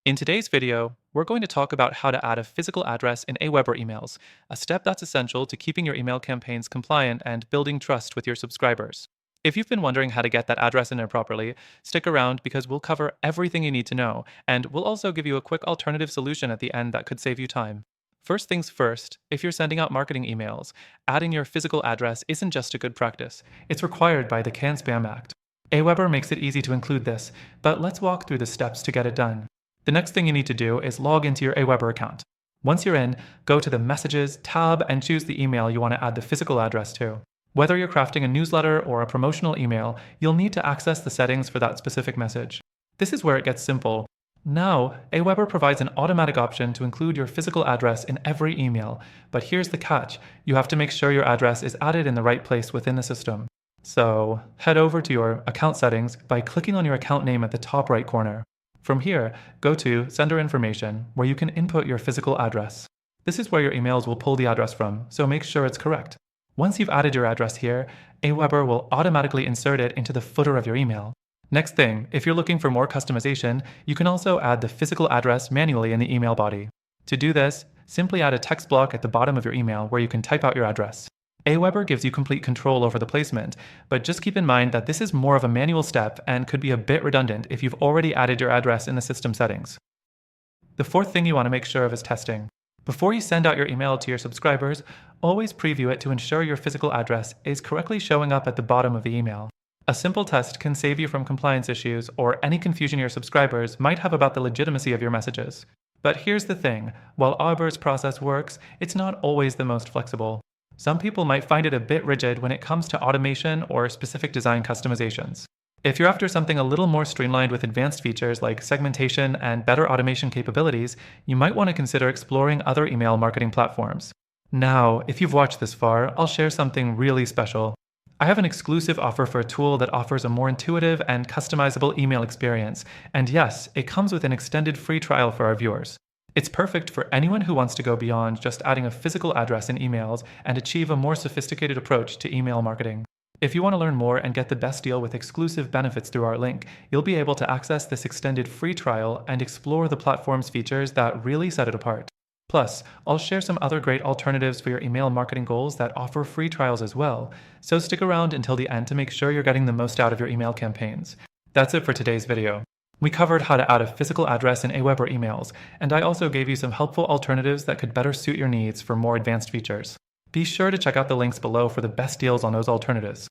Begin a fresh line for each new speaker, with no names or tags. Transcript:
In today's video, we're going to talk about how to add a physical address in AWeber emails, a step that's essential to keeping your email campaigns compliant and building trust with your subscribers. If you've been wondering how to get that address in there properly, stick around because we'll cover everything you need to know, and we'll also give you a quick alternative solution at the end that could save you time. First things first, if you're sending out marketing emails, adding your physical address isn't just a good practice, it's required by the CAN-SPAM Act. AWeber makes it easy to include this, but let's walk through the steps to get it done. The next thing you need to do is log into your AWeber account. Once you're in, go to the Messages tab and choose the email you want to add the physical address to. Whether you're crafting a newsletter or a promotional email, you'll need to access the settings for that specific message. This is where it gets simple. Now, AWeber provides an automatic option to include your physical address in every email, but here's the catch. You have to make sure your address is added in the right place within the system. So, head over to your account settings by clicking on your account name at the top right corner. From here, go to Sender Information, where you can input your physical address. This is where your emails will pull the address from, so make sure it's correct. Once you've added your address here, AWeber will automatically insert it into the footer of your email. Next thing, if you're looking for more customization, you can also add the physical address manually in the email body. To do this, simply add a text block at the bottom of your email where you can type out your address. AWeber gives you complete control over the placement, but just keep in mind that this is more of a manual step and could be a bit redundant if you've already added your address in the system settings. The fourth thing you want to make sure of is testing. Before you send out your email to your subscribers, always preview it to ensure your physical address is correctly showing up at the bottom of the email. A simple test can save you from compliance issues or any confusion your subscribers might have about the legitimacy of your messages. But here's the thing, while AWeber's process works, it's not always the most flexible. Some people might find it a bit rigid when it comes to automation or specific design customizations. If you're after something a little more streamlined with advanced features like segmentation and better automation capabilities, you might want to consider exploring other email marketing platforms. Now, if you've watched this far, I'll share something really special. I have an exclusive offer for a tool that offers a more intuitive and customizable email experience, and yes, it comes with an extended free trial for our viewers. It's perfect for anyone who wants to go beyond just adding a physical address in emails and achieve a more sophisticated approach to email marketing. If you want to learn more and get the best deal with exclusive benefits through our link, you'll be able to access this extended free trial and explore the platform's features that really set it apart. Plus, I'll share some other great alternatives for your email marketing goals that offer free trials as well, so stick around until the end to make sure you're getting the most out of your email campaigns. That's it for today's video. We covered how to add a physical address in AWeber emails, and I also gave you some helpful alternatives that could better suit your needs for more advanced features. Be sure to check out the links below for the best deals on those alternatives.